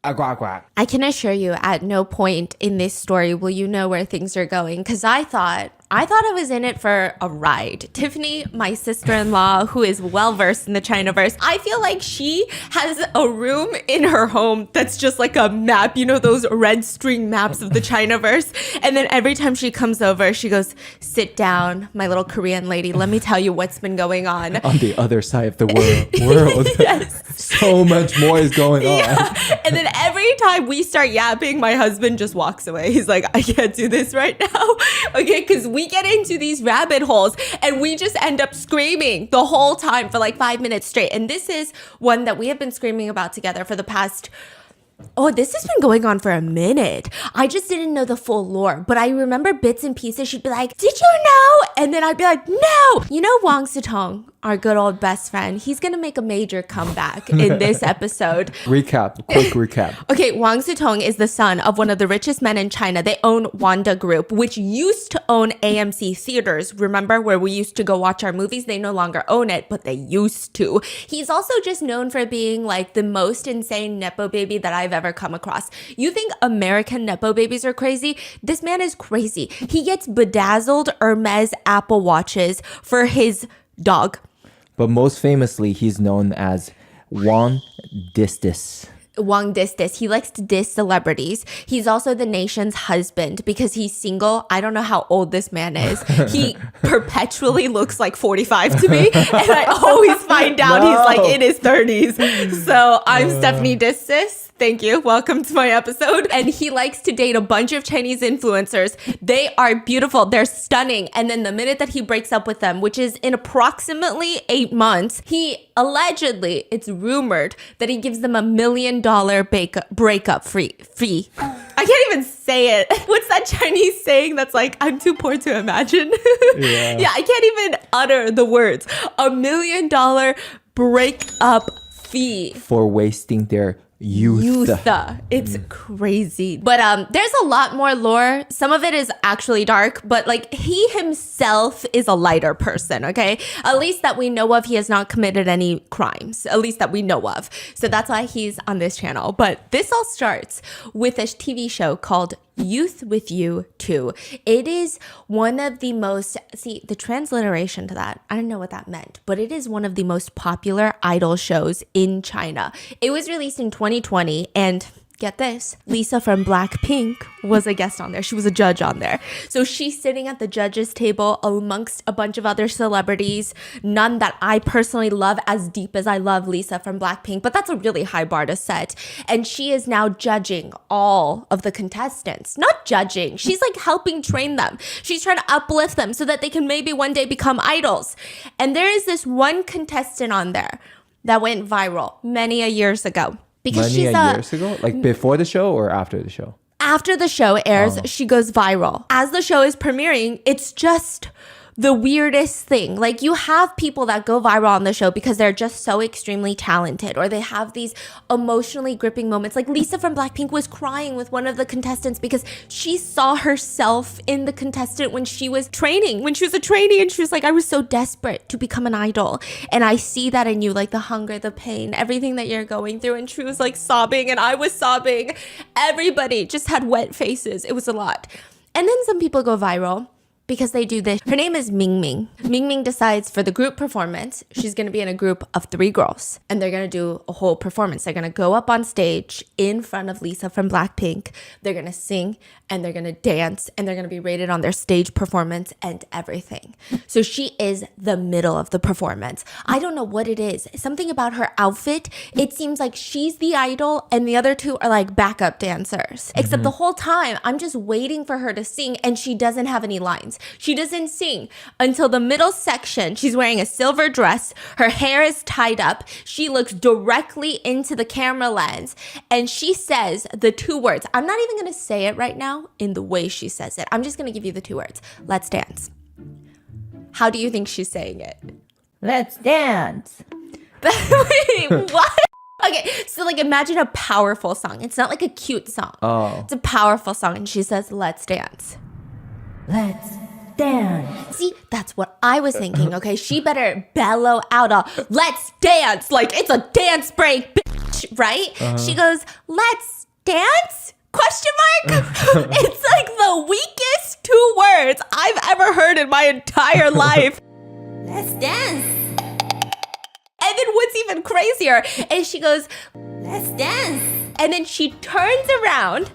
I can assure you at no point in this story will you know where things are going, because I thought I was in it for a ride. Tiffany, my sister-in-law, who is well-versed in the Chinaverse, I feel like she has a room in her home that's just like a map, you know, those red string maps of the Chinaverse. And then every time she comes over, she goes, sit down, my little Korean lady, let me tell you what's been going on. On the other side of the world. Yes. So much more is going on. Yeah. And then every time we start yapping, my husband just walks away. He's like, I can't do this right now. Okay, because we get into these rabbit holes and we just end up screaming the whole time for like 5 minutes straight. And this is one that we have been screaming about together for the past... Oh, this has been going on for a minute. I just didn't know the full lore, but I remember bits and pieces. She'd be like, did you know? And then I'd be like, no. You know Wang Sitong, our good old best friend, he's going to make a major comeback in this episode. Quick recap. Okay, Wang Sitong is the son of one of the richest men in China. They own Wanda Group, which used to own AMC Theaters. Remember where we used to go watch our movies? They no longer own it, but they used to. He's also just known for being like the most insane Nepo baby that I've ever come across. You think American Nepo babies are crazy? This man is crazy. He gets bedazzled Hermes Apple Watches for his dog. But most famously, he's known as Wang Distis. Wang Distis. He likes to diss celebrities. He's also the nation's husband because he's single. I don't know how old this man is. He perpetually looks like 45 to me. And I always find out he's like in his 30s. So I'm Stephanie Distis. Thank you. Welcome to my episode. And he likes to date a bunch of Chinese influencers. They are beautiful. They're stunning. And then the minute that he breaks up with them, which is in approximately 8 months, he allegedly, it's rumored that he gives them $1 million breakup fee. I can't even say it. What's that Chinese saying that's like, I'm too poor to imagine? Yeah, I can't even utter the words. $1 million breakup fee. For wasting their youth. It's crazy. But there's a lot more lore. Some of it is actually dark, but like he himself is a lighter person, okay? At least that we know of, he has not committed any crimes, at least that we know of. So that's why he's on this channel. But this all starts with a TV show called Youth with You Too. It is one of the most, see, the transliteration to that, I don't know what that meant, but it is one of the most popular idol shows in China. It was released in 2020 and get this, Lisa from Blackpink was a guest on there. She was a judge on there. So she's sitting at the judges table amongst a bunch of other celebrities, none that I personally love as deep as I love Lisa from Blackpink, but that's a really high bar to set. And she is now judging all of the contestants. Not judging, she's like helping train them. She's trying to uplift them so that they can maybe one day become idols. And there is this one contestant on there that went viral many a years ago. Because years ago? Like before the show or after the show? After the show airs, she goes viral. As the show is premiering, it's just the weirdest thing. Like you have people that go viral on the show because they're just so extremely talented, or they have these emotionally gripping moments. Like Lisa from Blackpink was crying with one of the contestants because she saw herself in the contestant when she was training, when she was a trainee, and she was like, I was so desperate to become an idol. And I see that in you, like the hunger, the pain, everything that you're going through. And she was like sobbing and I was sobbing. Everybody just had wet faces. It was a lot. And then some people go viral because they do this. Her name is Ming Ming. Ming Ming decides for the group performance, she's going to be in a group of 3 girls and they're going to do a whole performance. They're going to go up on stage in front of Lisa from Blackpink. They're going to sing and they're going to dance and they're going to be rated on their stage performance and everything. So she is the middle of the performance. I don't know what it is. Something about her outfit. It seems like she's the idol and the other 2 are like backup dancers. Except the whole time I'm just waiting for her to sing and she doesn't have any lines. She doesn't sing until the middle section. She's wearing a silver dress. Her hair is tied up. She looks directly into the camera lens and she says the 2 words. I'm not even going to say it right now in the way she says it. I'm just going to give you the 2 words. Let's dance. How do you think she's saying it? Let's dance. Wait, what? Okay, so like imagine a powerful song. It's not like a cute song. It's a powerful song and she says, let's dance. Let's dance. See, that's what I was thinking, okay? She better bellow out a let's dance like it's a dance break, bitch. right? She goes, let's dance? Question mark? It's like the weakest 2 words I've ever heard in my entire life. Let's dance. And then what's even crazier is she goes, let's dance. And then she turns around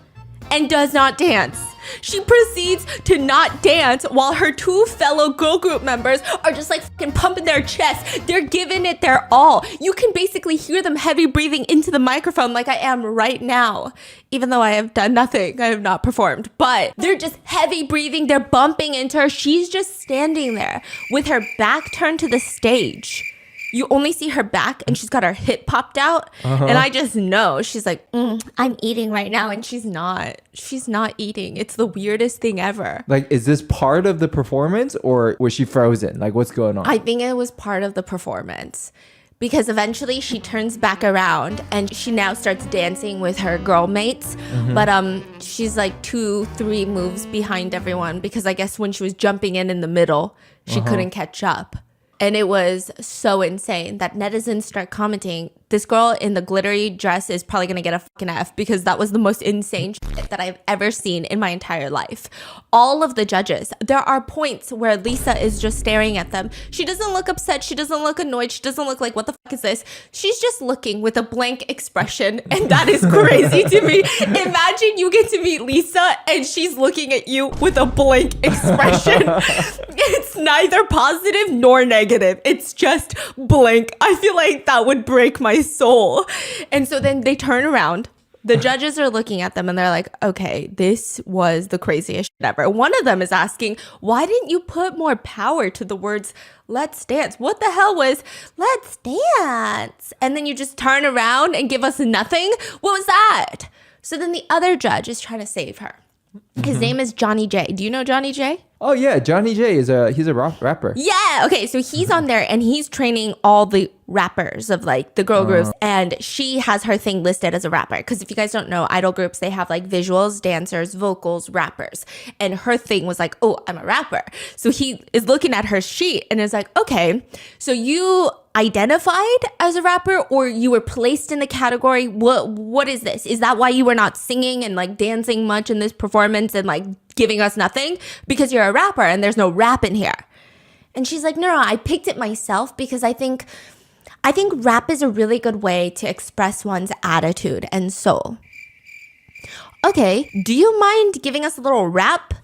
and does not dance. She proceeds to not dance while her 2 fellow girl group members are just like fucking pumping their chest. They're giving it their all. You can basically hear them heavy breathing into the microphone like I am right now. Even though I have done nothing, I have not performed. But they're just heavy breathing. They're bumping into her. She's just standing there with her back turned to the stage. You only see her back and she's got her hip popped out. And I just know she's like, I'm eating right now. And she's not. She's not eating. It's the weirdest thing ever. Like, is this part of the performance or was she frozen? Like, what's going on? I think it was part of the performance. Because eventually she turns back around and she now starts dancing with her girl mates. But she's like 2-3 moves behind everyone because I guess when she was jumping in the middle, she couldn't catch up. And it was so insane that netizens start commenting, this girl in the glittery dress is probably going to get a fucking F because that was the most insane shit that I've ever seen in my entire life. All of the judges, there are points where Lisa is just staring at them. She doesn't look upset. She doesn't look annoyed. She doesn't look like, what the fuck is this? She's just looking with a blank expression. And that is crazy to me. Imagine you get to meet Lisa and she's looking at you with a blank expression. It's neither positive nor negative. It's just blank. I feel like that would break my soul. And so then they turn around. The judges are looking at them and they're like, okay, this was the craziest shit ever. One of them is asking, why didn't you put more power to the words, let's dance? What the hell was, let's dance? And then you just turn around and give us nothing? What was that? So then the other judge is trying to save her. His name is Johnny J. Do you know Johnny J? Oh yeah, Johnny J he's a rapper. Yeah, okay, so he's on there and he's training all the rappers of like the girl groups, and she has her thing listed as a rapper because if you guys don't know, idol groups, they have like visuals, dancers, vocals, rappers, and her thing was like, oh, I'm a rapper. So he is looking at her sheet and is like, okay, so you identified as a rapper or you were placed in the category, what is this? Is that why you were not singing and like dancing much in this performance and like giving us nothing? Because you're a rapper and there's no rap in here. And she's like, no, I picked it myself because I think rap is a really good way to express one's attitude and soul. Okay, do you mind giving us a little rap?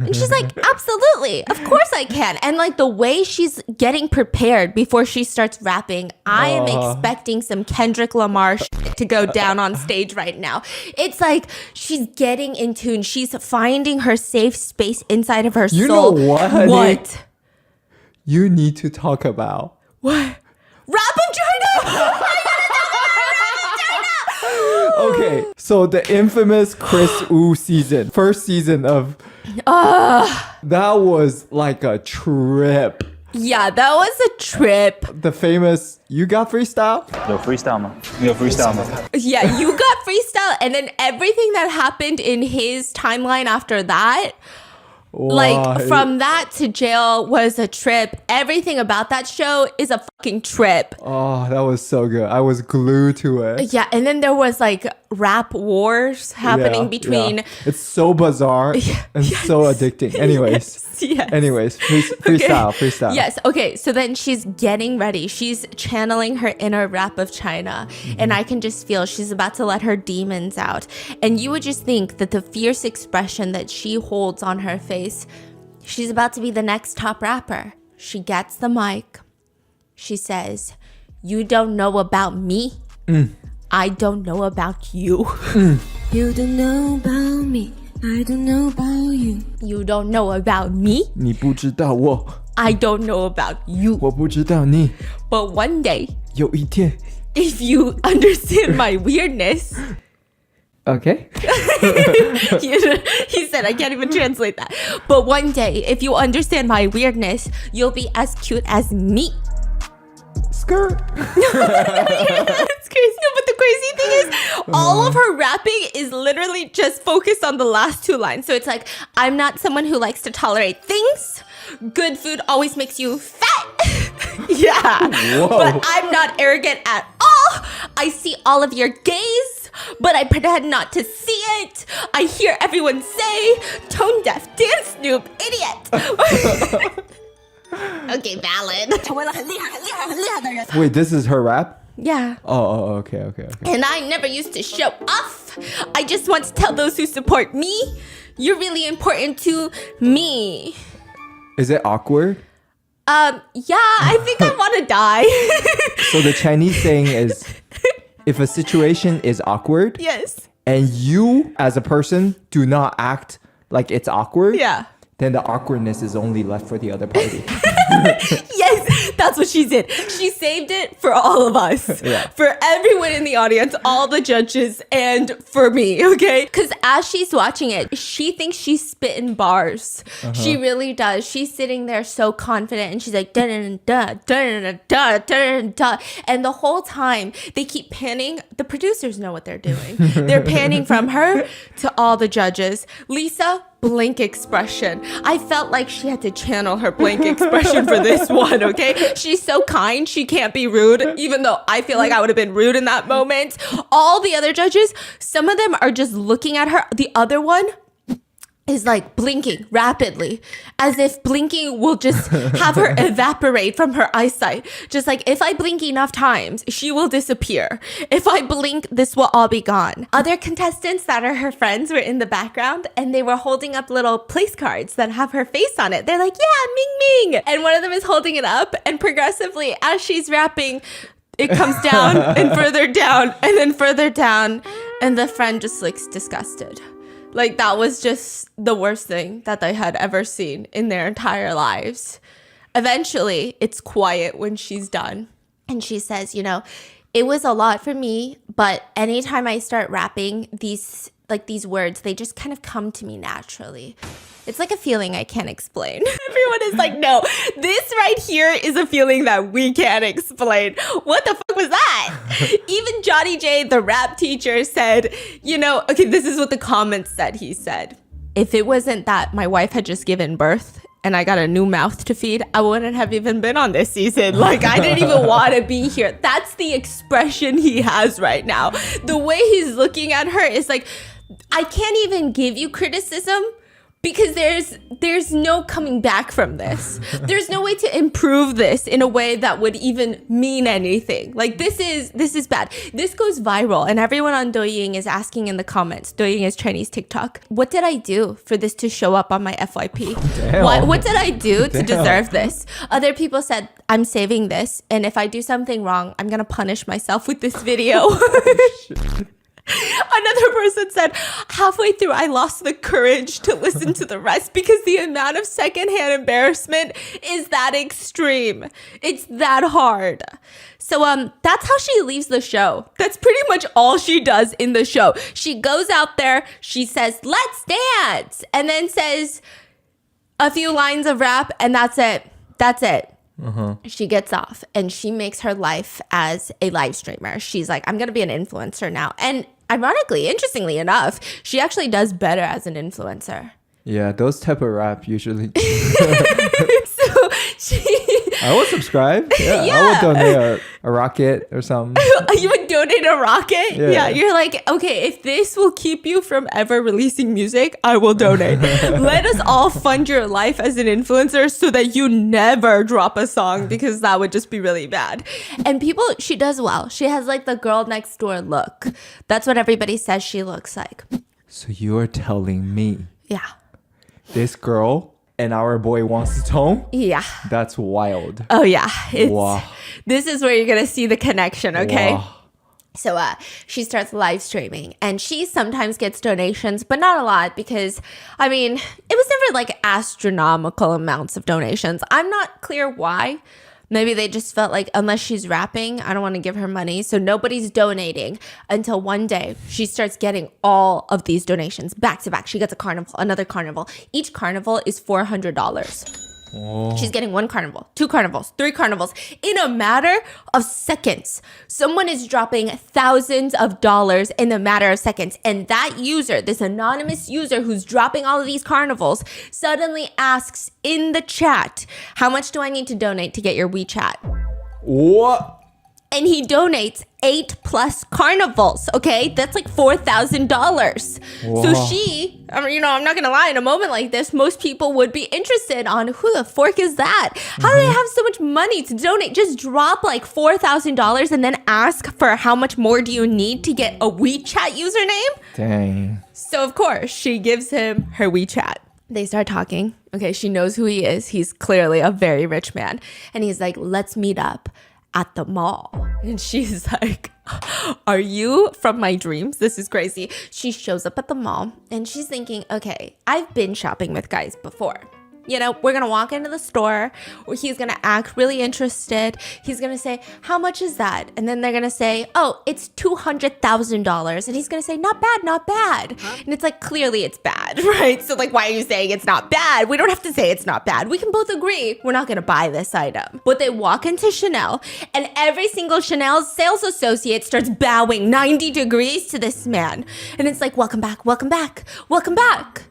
And she's like, absolutely, of course I can. And like the way she's getting prepared before she starts rapping, I am expecting some Kendrick Lamar shit to go down on stage right now. It's like she's getting in tune. She's finding her safe space inside of her soul. You know what, honey? What? You need to talk about What? Rap of China! Okay, so the infamous Chris Wu season, first season of that was like a trip. Yeah, that was a trip. The famous you got freestyle? 有 freestyle 吗？你有 freestyle 吗？ Yeah, you got freestyle, and then everything that happened in his timeline after that, like Wow. from that to jail was a trip. Everything about that show is a fucking trip. Oh, that was so good. I was glued to it. Yeah, and then there was like rap wars happening Yeah, between. yeah. It's so bizarre and so addicting. Anyways. Yes. Anyways, freestyle, freestyle. Yes. Okay. So then she's getting ready. She's channeling her inner rap of China. And I can just feel she's about to let her demons out. And you would just think that the fierce expression that she holds on her face, she's about to be the next top rapper. She gets the mic. She says, you don't know about me. I don't know about you. You don't know about me. I don't know about you. You don't know about me. 你不知道我， I don't know about you. 我不知道你。 But one day, 有一天 if you understand my weirdness, Okay. he said, I can't even translate that. But one day, if you understand my weirdness, you'll be as cute as me. Skirt. It's crazy. No, but the crazy thing is, all of her rapping is literally just focused on the last 2 lines. So it's like, I'm not someone who likes to tolerate things. Good food always makes you fat. Yeah. Whoa. But I'm not arrogant at all. I see all of your gaze, but I pretend not to see it. I hear everyone say, tone deaf, dance noob, idiot. Okay, valid. 成为了很厉害、很厉害、很厉害的人。 Wait, this is her rap? Yeah. Oh, okay. And I never used to show off. I just want to tell those who support me, you're really important to me. Is it awkward? Yeah, I think I want to die. So the Chinese saying is, if a situation is awkward, Yes. and you as a person do not act like it's awkward, Yeah. then the awkwardness is only left for the other party. Yes, that's what she did. She saved it for all of us. Yeah. For everyone in the audience, all the judges, and for me, okay? Because as she's watching it, she thinks she's spitting bars. She really does. She's sitting there so confident, and she's like, da da da da da da da. And the whole time, they keep panning. The producers know what they're doing. They're panning from her to all the judges. Lisa, blank expression. I felt like she had to channel her blank expression for this one, okay? She's so kind, she can't be rude, even though I feel like I would have been rude in that moment. All the other judges, some of them are just looking at her. The other one is like blinking rapidly, as if blinking will just have her evaporate from her eyesight. Just like, if I blink enough times, she will disappear. If I blink, this will all be gone. Other contestants that are her friends were in the background, and they were holding up little place cards that have her face on it. They're like, yeah, Ming Ming. And one of them is holding it up, and progressively, as she's rapping, it comes down and further down and then further down, and the friend just looks disgusted. Like, that was just the worst thing that they had ever seen in their entire lives. Eventually, it's quiet when she's done. And she says, you know, it was a lot for me, but anytime I start rapping, these words, they just kind of come to me naturally. It's like a feeling I can't explain. Everyone is like, no, this right here is a feeling that we can't explain. What the fuck was that? Even Johnny J, the rap teacher, said, you know, okay, this is what the comments said. He said, if it wasn't that my wife had just given birth and I got a new mouth to feed, I wouldn't have even been on this season. Like, I didn't even want to be here. That's the expression he has right now. The way he's looking at her is like, I can't even give you criticism, because there's no coming back from this. There's no way to improve this in a way that would even mean anything. Like, this is bad. This goes viral, and everyone on Douyin is asking in the comments. Douyin is Chinese TikTok. What did I do for this to show up on my FYP? What did I do to deserve this? Other people said, I'm saving this, and if I do something wrong, I'm gonna punish myself with this video. Another person said, halfway through, I lost the courage to listen to the rest because the amount of secondhand embarrassment is that extreme. It's that hard. So that's how she leaves the show. That's pretty much all she does in the show. She goes out there, she says, let's dance, and then says a few lines of rap, and that's it. That's it. She gets off, and she makes her life as a live streamer. She's like, I'm going to be an influencer now. And ironically, interestingly enough, she actually does better as an influencer. Yeah, those type of rap usually. So I would subscribe. Yeah, Yeah. I would donate a rocket or something. you would donate a rocket? Yeah. You're like, okay, if this will keep you from ever releasing music, I will donate. Let us all fund your life as an influencer so that you never drop a song, because that would just be really bad. And she does well. She has like the girl next door look. That's what everybody says she looks like. So you're telling me Yeah. this girl and our boy wants to tone? Yeah. That's wild. Oh yeah. Wow. This is where you're going to see the connection, okay? Wow. So she starts live streaming, and she sometimes gets donations, but not a lot, because, I mean, it was never like astronomical amounts of donations. I'm not clear why. Maybe they just felt like, unless she's rapping, I don't want to give her money. So nobody's donating until one day she starts getting all of these donations back to back. She gets a carnival, another carnival. Each carnival is $400. She's getting one carnival, two carnivals, three carnivals in a matter of seconds. Someone is dropping thousands of dollars in a matter of seconds. And that user, this anonymous user who's dropping all of these carnivals, suddenly asks in the chat, how much do I need to donate to get your WeChat? What? And he donates 8+ carnivals, okay? That's like $4,000. So she, I mean, I'm not gonna lie, in a moment like this, most people would be interested on who the fork is that? How do they have so much money to donate? Just drop like $4,000 and then ask for how much more do you need to get a WeChat username? Dang. So of course, she gives him her WeChat. They start talking. Okay, she knows who he is. He's clearly a very rich man. And he's like, let's meet up at the mall. And she's like, are you from my dreams? This is crazy. She shows up at the mall and she's thinking, okay, I've been shopping with guys before. You know, we're going to walk into the store where he's going to act really interested. He's going to say, how much is that? And then they're going to say, oh, it's $200,000. And he's going to say, not bad, not bad. Huh? And it's like, clearly it's bad, right? So like, why are you saying it's not bad? We don't have to say it's not bad. We can both agree we're not going to buy this item. But they walk into Chanel and every single Chanel sales associate starts bowing 90 degrees to this man. And it's like, welcome back, welcome back, welcome back.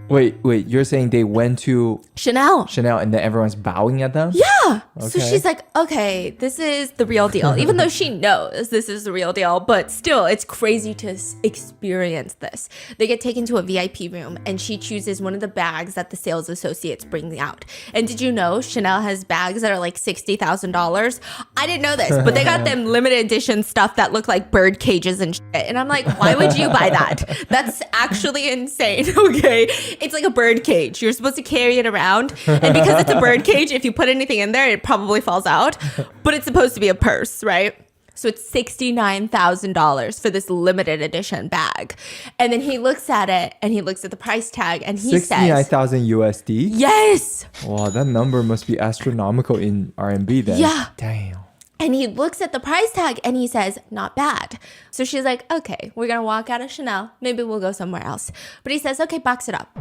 Wait, you're saying they went to Chanel and then everyone's bowing at them? Yeah. Okay. So she's like, okay, this is the real deal. Even though she knows this is the real deal, but still, it's crazy to experience this. They get taken to a VIP room and she chooses one of the bags that the sales associates bring out. And did you know Chanel has bags that are like $60,000? I didn't know this, but they got them limited edition stuff that look like bird cages and shit. And I'm like, why would you buy that? That's actually insane, okay? It's like a bird cage. You're supposed to carry it around. And because it's a bird cage, if you put anything in there, it probably falls out. But it's supposed to be a purse, right? So it's $69,000 for this limited edition bag. And then he looks at it and he looks at the price tag and he says 69,000 USD? Yes. Wow, that number must be astronomical in RMB then. Yeah. Damn. And he looks at the price tag and he says, not bad. So she's like, okay, we're going to walk out of Chanel. Maybe we'll go somewhere else. But he says, okay, box it up.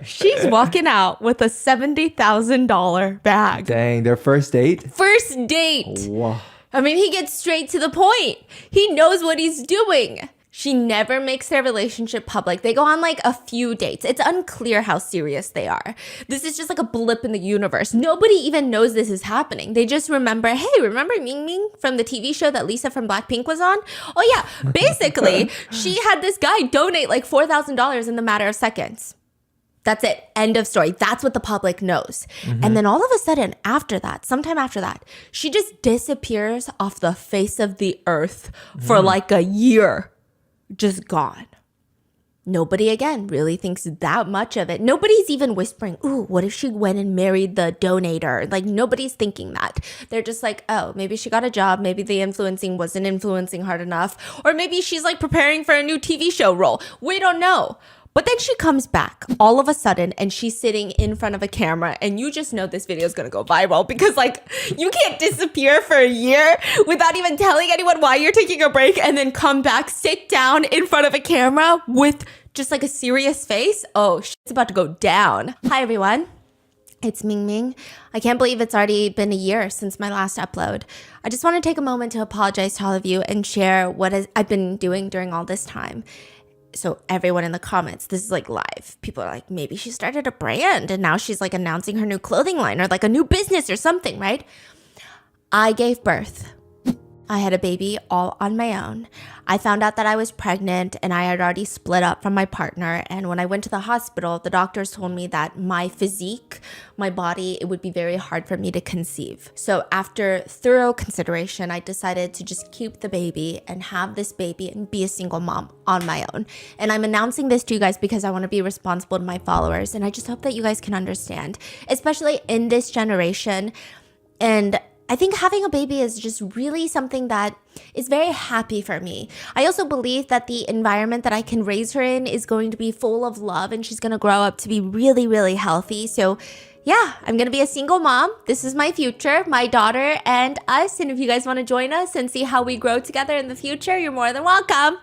She's walking out with a $70,000 bag. Dang, their first date? First date. Wow. I mean, he gets straight to the point. He knows what he's doing. She never makes their relationship public. They go on like a few dates. It's unclear how serious they are. This is just like a blip in the universe. Nobody even knows this is happening. They just remember, hey, remember Ming Ming from the TV show that Lisa from Blackpink was on? Oh yeah, basically, she had this guy donate like $4,000 in the matter of seconds. That's it. End of story. That's what the public knows. And then all of a sudden, after that, sometime after that, she just disappears off the face of the earth for like a year. Just gone. Nobody again really thinks that much of it. Nobody's even whispering, ooh, what if she went and married the donator? Like nobody's thinking that. They're just like, oh, maybe she got a job. Maybe the influencing wasn't influencing hard enough. Or maybe she's like preparing for a new TV show role. We don't know. But then she comes back all of a sudden and she's sitting in front of a camera and you just know this video is going to go viral because like you can't disappear for a year without even telling anyone why you're taking a break and then come back, sit down in front of a camera with just like a serious face. Oh, shit's about to go down. Hi, everyone. It's Ming Ming. I can't believe it's already been a year since my last upload. I just want to take a moment to apologize to all of you and share what I've been doing during all this time. So everyone in the comments, this is like live. People are like, maybe she started a brand and now she's like announcing her new clothing line or like a new business or something, right? I gave birth. I had a baby all on my own. I found out that I was pregnant and I had already split up from my partner. And when I went to the hospital, the doctors told me that my physique, my body, it would be very hard for me to conceive. So after thorough consideration, I decided to just keep the baby and have this baby and be a single mom on my own. And I'm announcing this to you guys because I want to be responsible to my followers. And I just hope that you guys can understand, especially in this generation. And I think having a baby is just really something that is very happy for me. I also believe that the environment that I can raise her in is going to be full of love and she's going to grow up to be really, really healthy. So yeah, I'm going to be a single mom. This is my future, my daughter and us. And if you guys want to join us and see how we grow together in the future, you're more than welcome.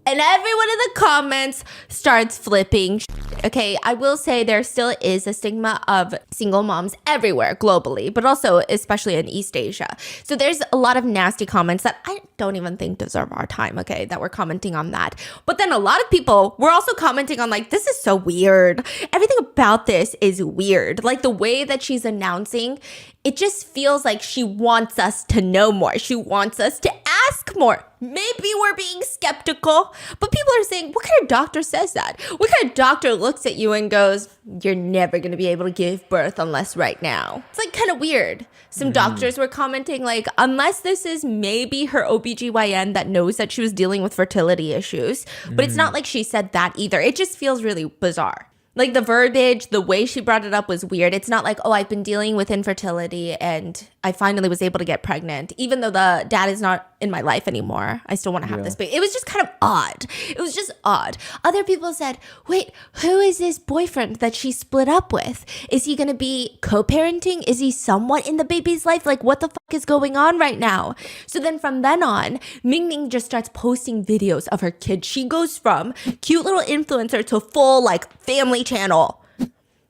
And everyone in the comments starts flipping. Okay, I will say there still is a stigma of single moms everywhere globally, but also especially in East Asia. So there's a lot of nasty comments that I don't even think deserve our time, okay, that we're commenting on that. But then a lot of people were also commenting on like, this is so weird. Everything about this is weird. Like the way that she's announcing it just feels like she wants us to know more. She wants us to ask more. Maybe we're being skeptical, but people are saying, what kind of doctor says that? What kind of doctor looks at you and goes, you're never going to be able to give birth unless right now? It's like kind of weird. Some doctors were commenting like, unless this is maybe her OBGYN that knows that she was dealing with fertility issues, but it's not like she said that either. It just feels really bizarre. Like the verbiage, the way she brought it up was weird. It's not like, oh, I've been dealing with infertility and I finally was able to get pregnant. Even though the dad is not in my life anymore, I still want to have this baby. It was just kind of odd. It was just odd. Other people said, wait, who is this boyfriend that she split up with? Is he going to be co-parenting? Is he somewhat in the baby's life? Like, what the fuck is going on right now? So then from then on, Ming just starts posting videos of her kid. She goes from cute little influencer to full like family channel.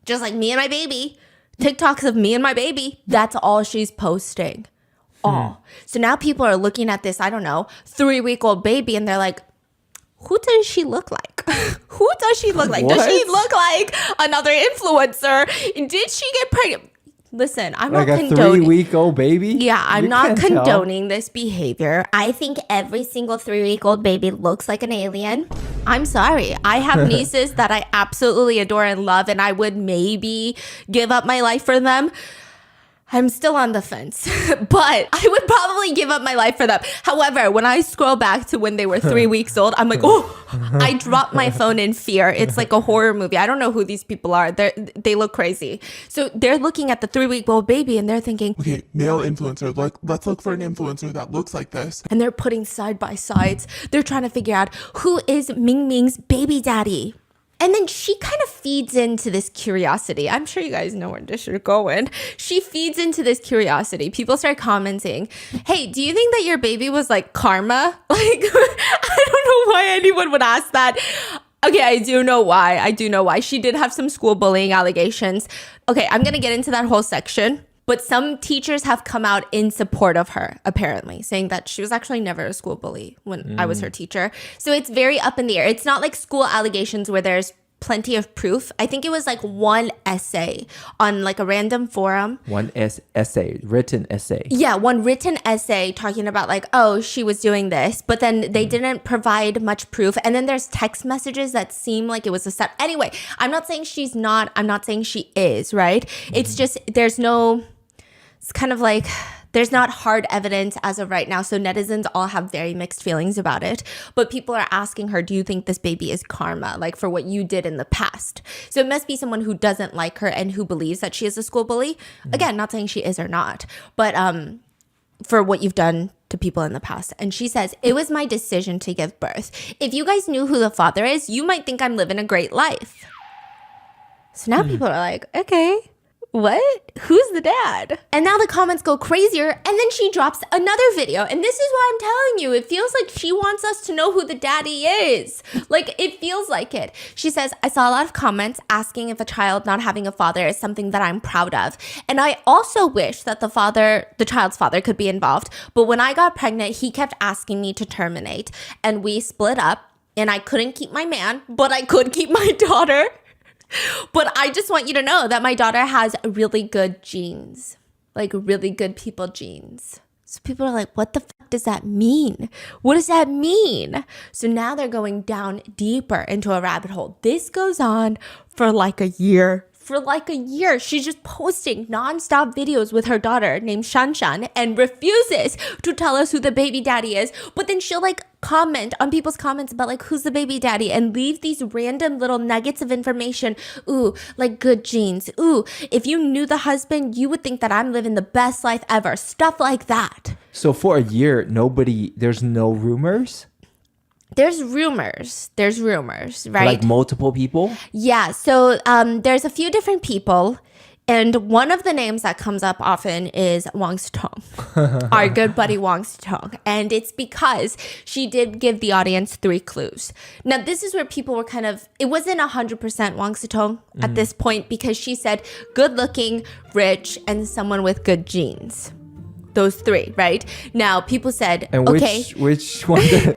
Just like me and my baby. TikToks of me and my baby. That's all she's posting. All. So now people are looking at this, I don't know, 3-week-old baby and they're like, who does she look like? Who does she look like? What? Does she look like another influencer? Did she get pregnant? Listen, I'm Like not a condoning. 3-week-old baby? Yeah, I'm You not can't tell. condoning this behavior. I think every single 3-week-old baby looks like an alien. I'm sorry. I have nieces that I absolutely adore and love, and I would maybe give up my life for them. I'm still on the fence, but I would probably give up my life for them. However, when I scroll back to when they were 3 weeks old, I'm like, oh, I dropped my phone in fear. It's like a horror movie. I don't know who these people are. They look crazy. So they're looking at the 3-week-old baby and they're thinking, Okay, male influencer. Let's look for an influencer that looks like this. and they're putting side by sides. They're trying to figure out who is Ming Ming's baby daddy. And then she kind of feeds into this curiosity. I'm sure you guys know where this is going. She feeds into this curiosity. People start commenting, hey, do you think that your baby was like karma? Like, I don't know why anyone would ask that. Okay, I do know why. She did have some school bullying allegations. Okay, I'm going to get into that whole section. But some teachers have come out in support of her, apparently, saying that she was actually never a school bully when I was her teacher. So it's very up in the air. It's not like school allegations where there's plenty of proof. I think it was like one essay on like a random forum. One essay, written essay. Yeah, one written essay talking about like, oh, she was doing this, but then they didn't provide much proof. And then there's text messages that seem like it was a set. Anyway, I'm not saying she's not. I'm not saying she is, right? It's just it's kind of like there's not hard evidence as of right now. So netizens all have very mixed feelings about it. But people are asking her, do you think this baby is karma, like for what you did in the past? So it must be someone who doesn't like her and who believes that she is a school bully. Again, not saying she is or not, but for what you've done to people in the past. And she says, it was my decision to give birth. If you guys knew who the father is, you might think I'm living a great life. So now people are like, okay, what? Who's the dad? And now the comments go crazier, and then she drops another video. And this is why I'm telling you, it feels like she wants us to know who the daddy is. Like, it feels like it. She says, I saw a lot of comments asking if a child not having a father is something that I'm proud of. And I also wish that the child's father could be involved. But when I got pregnant, he kept asking me to terminate. And we split up, and I couldn't keep my man, but I could keep my daughter. But I just want you to know that my daughter has really good genes, like really good people genes. So people are like, what the fuck does that mean? What does that mean? So now they're going down deeper into a rabbit hole. This goes on for like a year. She's just posting nonstop videos with her daughter named Shanshan and refuses to tell us who the baby daddy is. But then she'll like comment on people's comments about like who's the baby daddy and leave these random little nuggets of information. Ooh, like good genes. Ooh, if you knew the husband, you would think that I'm living the best life ever. Stuff like that. So for a year, there's no rumors? There's rumors, right? Like multiple people? Yeah, so there's a few different people, and one of the names that comes up often is Wang Sitong, our good buddy Wang Sitong. And it's because she did give the audience 3 clues. Now, this is where people were it wasn't 100% Wang Sitong at this point, because she said good looking, rich, and someone with good genes. those three, right? Now, people said, And okay. which one? So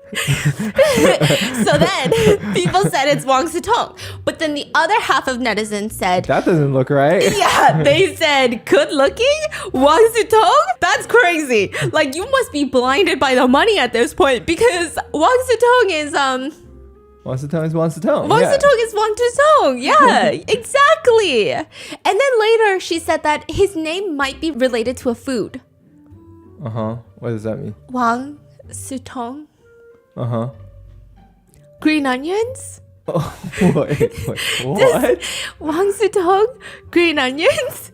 then people said it's Wang Sitong. But then the other half of netizens said, That doesn't look right. yeah, they said good looking Wang Sitong? That's crazy. Like, you must be blinded by the money at this point, because Wang Sitong is Wang Sitong is Wang Sitong. Wang yeah. Sitong is Wang Sitong. Yeah, exactly. And then later she said that his name might be related to a food. What does that mean? Wang Sitong. Uh-huh. Green onions? Wait, what? Wang Sitong, green onions?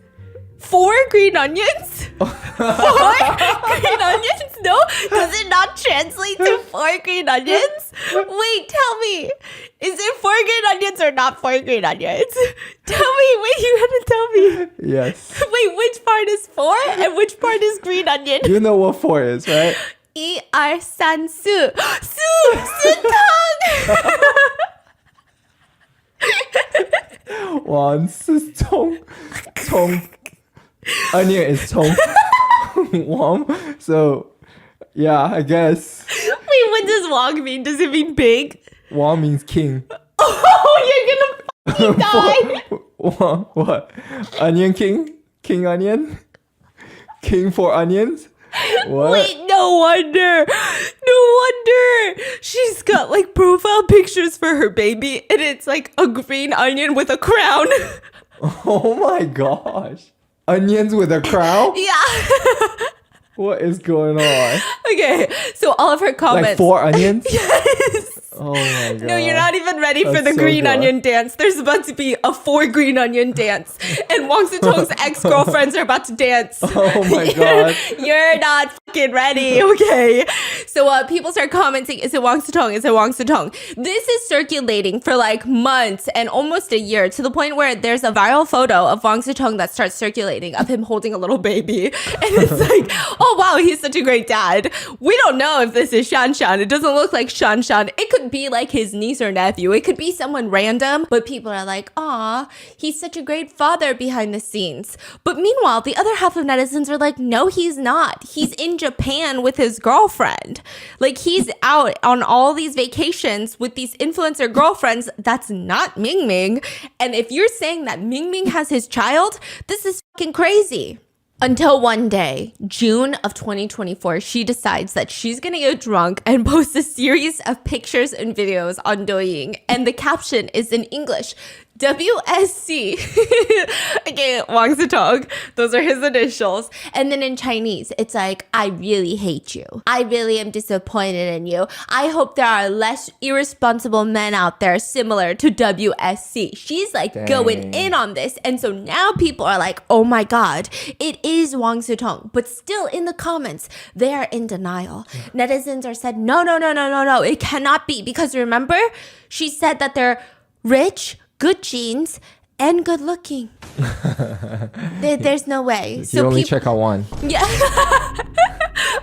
4 green onions? 4 green onions? No? Does it not translate to 4 green onions? Wait, tell me. Is it 4 green onions or not 4 green onions? Tell me. Wait, you have to tell me. Yes. Wait, which part is 4 and which part is green onion? You know what 4 is, right? 1, 2, 3, 4. Sitong! Wang Sitong. Tong. Onion is tong. Wang. So, yeah, I guess. Wait, what does Wang mean? Does it mean big? Wang means king. Oh, you're gonna die. Wang, what? Onion king? King onion? King for onions? What? Wait, no wonder. No wonder. She's got like profile pictures for her baby, and it's like a green onion with a crown. Oh my gosh. Onions with a crown? Yeah. What is going on? Okay, so all of her comments. Like 4 onions? Yes. Oh my god. No, you're not even ready for That's the so green good. onion dance. There's about to be a 4 green onion dance. And Wang Sitong's ex-girlfriends are about to dance. Oh my god. You're not fucking ready, okay? So people start commenting, is it Wang Sitong? Is it Wang Sitong? This is circulating for like months and almost a year, to the point where there's a viral photo of Wang Sitong that starts circulating of him holding a little baby. And it's like, oh wow, he's such a great dad. We don't know if this is Shan Shan. It doesn't look like Shan Shan. It could be like his niece or nephew. It could be someone random, but people are like, aw, he's such a great father behind the scenes. But meanwhile, the other half of netizens are like, no, he's not. He's in Japan with his girlfriend. Like, he's out on all these vacations with these influencer girlfriends. That's not Ming Ming. And if you're saying that Ming Ming has his child, this is fucking crazy. Until one day, June of 2024, she decides that she's gonna get drunk and post a series of pictures and videos on Douyin. And the caption is in English, WSC. Okay, Wang Sitong. Those are his initials. And then in Chinese, it's like, I really hate you. I really am disappointed in you. I hope there are less irresponsible men out there similar to WSC. She's like going in on this. And so now people are like, oh my God, it is Wang Sitong. But still in the comments, they are in denial. Netizens are said, no, it cannot be. Because remember, she said that they're rich, good genes, and good looking. There's no way. You only check out one. Yeah.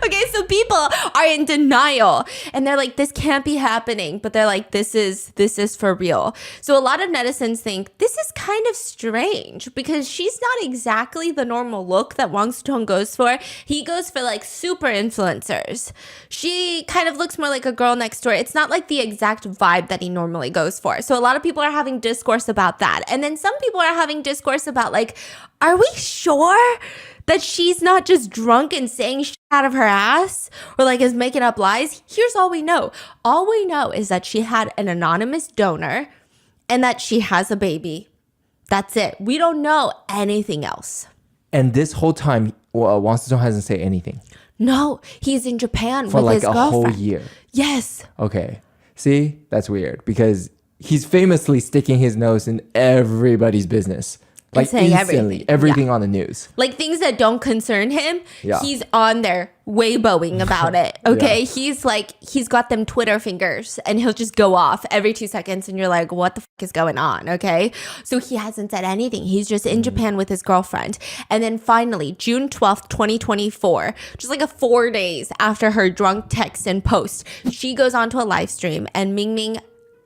Okay, so people are in denial and they're like, this can't be happening. But they're like, this is for real. So a lot of netizens think this is kind of strange because she's not exactly the normal look that Wang Sitong goes for. He goes for like super influencers. She kind of looks more like a girl next door. It's not like the exact vibe that he normally goes for. So a lot of people are having discourse about that. And then some people are having discourse about like, are we sure that she's not just drunk and saying shit out of her ass or like is making up lies? Here's all we know. All we know is that she had an anonymous donor and that she has a baby. That's it. We don't know anything else. And this whole time, Wang Sitong hasn't said anything. No, he's in Japan For with like his a girlfriend. whole year. Yes. Okay. See? That's weird because he's famously sticking his nose in everybody's business. Like saying instantly, everything on the news. Like things that don't concern him, Yeah. he's on there Weiboing about it. Okay. Yeah. He's like, he's got them Twitter fingers and he'll just go off every 2 seconds and you're like, what the fuck is going on? Okay. So he hasn't said anything. He's just in Japan with his girlfriend. And then finally, June 12th, 2024, just like 4 days after her drunk text and post, she goes onto a live stream and Ming Ming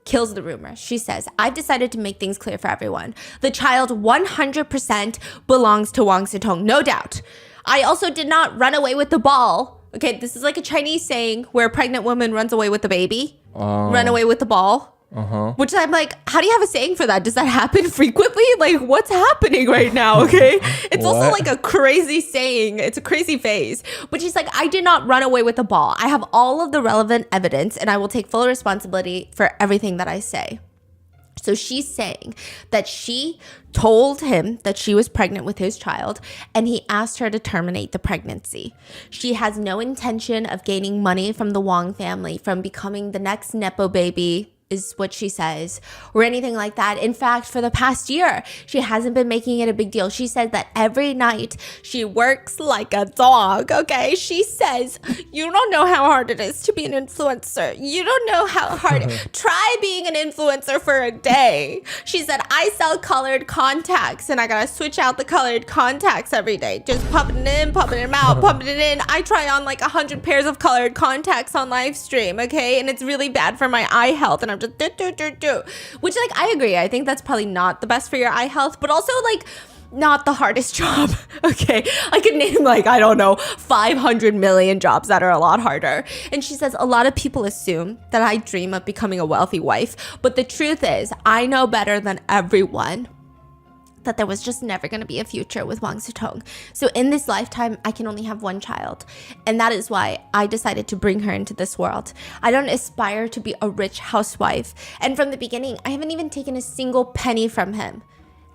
kills the rumor. She says, I've decided to make things clear for everyone. The child 100% belongs to Wang Sitong, no doubt. I also did not run away with the ball. Okay, this is like a Chinese saying where a pregnant woman runs away with the baby. Run away with the ball. Which I'm like, how do you have a saying for that? Does that happen frequently? Like, what's happening right now? Okay. It's also like a crazy saying. It's a crazy phase. But she's like, I did not run away with the ball. I have all of the relevant evidence and I will take full responsibility for everything that I say. So she's saying that she told him that she was pregnant with his child and he asked her to terminate the pregnancy. She has no intention of gaining money from the Wong family, from becoming the next Nepo baby, is what she says, or anything like that. In fact, for the past year, she hasn't been making it a big deal. She says that every night she works like a dog, okay? She says, you don't know how hard it is to be an influencer. You don't know how hard. Try being an influencer for a day. She said, I sell colored contacts and I gotta switch out the colored contacts every day. Just pumping it in, pumping them out, pumping it in. I try on like 100 pairs of colored contacts on live stream, okay? And it's really bad for my eye health. And I'm just which, like, I agree. I think that's probably not the best for your eye health, but also like not the hardest job. Okay, I could name like, I don't know, 500 million jobs that are a lot harder. And she says a lot of people assume that I dream of becoming a wealthy wife, but the truth is I know better than everyone that there was just never going to be a future with Wang Zitong. So in this lifetime, I can only have one child. And that is why I decided to bring her into this world. I don't aspire to be a rich housewife. And from the beginning, I haven't even taken a single penny from him.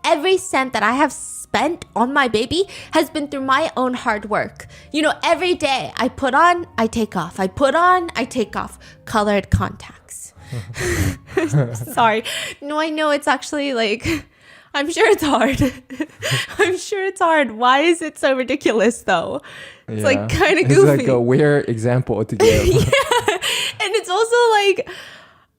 Every cent that I have spent on my baby has been through my own hard work. You know, every day I put on, I take off. I put on, I take off. Colored contacts. Sorry. No, I know it's actually like... I'm sure it's hard. I'm sure it's hard. Why is it so ridiculous though? It's like kind of goofy. It's like a weird example to give. Yeah. And it's also like,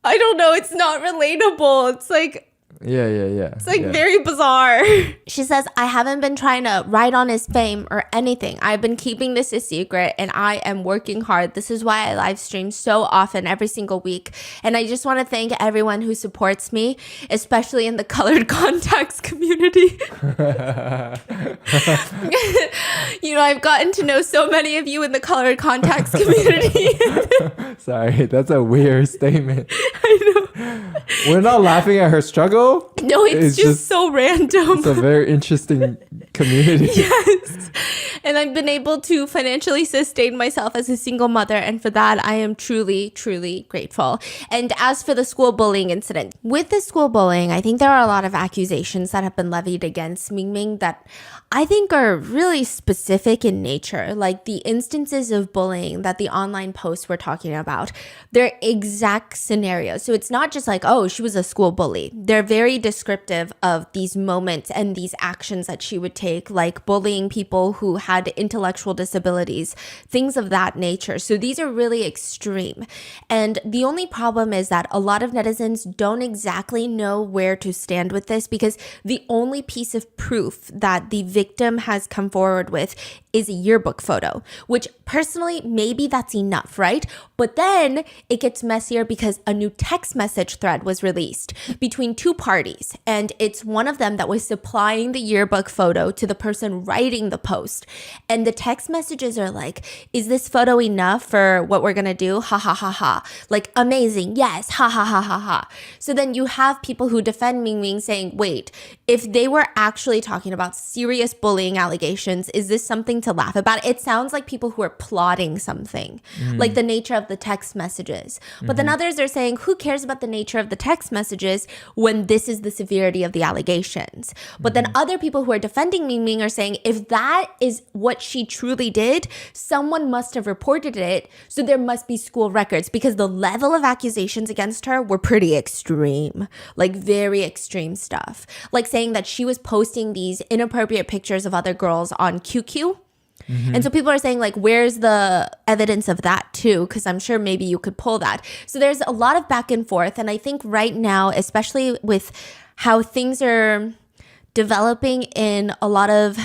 I don't know, it's not relatable. It's like, it's like very bizarre. She says, I haven't been trying to ride on his fame or anything. I've been keeping this a secret and I am working hard. This is why I live stream so often every single week. And I just want to thank everyone who supports me, especially in the colored contacts community. You know, I've gotten to know so many of you in the colored contacts community. Sorry, that's a weird statement. I know. We're not laughing at her struggle. No, it's just so random. It's a very interesting community. Yes. And I've been able to financially sustain myself as a single mother. And for that, I am truly, truly grateful. And as for the school bullying incident, with the school bullying, I think there are a lot of accusations that have been levied against Ming Ming that I think are really specific in nature. Like the instances of bullying that the online posts were talking about, they're exact scenarios. So it's not just like, oh, she was a school bully. They're very descriptive of these moments and these actions that she would take, like bullying people who had intellectual disabilities, things of that nature. So these are really extreme. And the only problem is that a lot of netizens don't exactly know where to stand with this because the only piece of proof that the victim has come forward with is a yearbook photo, which personally, maybe that's enough, right? But then it gets messier because a new text message thread was released between two parties. And it's one of them that was supplying the yearbook photo to the person writing the post. And the text messages are like, is this photo enough for what we're gonna do? Ha ha ha ha. Like, amazing, yes, ha ha ha ha ha. So then you have people who defend Ming Ming saying, wait, if they were actually talking about serious bullying allegations, is this something to laugh about? It sounds like people who are plotting something, like the nature of the text messages. But then others are saying, who cares about the nature of the text messages when this is the severity of the allegations? But then other people who are defending Ming Ming are saying, if that is what she truly did, someone must have reported it, so there must be school records, because the level of accusations against her were pretty extreme, like very extreme stuff. Like saying that she was posting these inappropriate pictures of other girls on QQ. And so people are saying, like, where's the evidence of that too? Because I'm sure maybe you could pull that. So there's a lot of back and forth. And I think right now, especially with how things are developing in a lot of,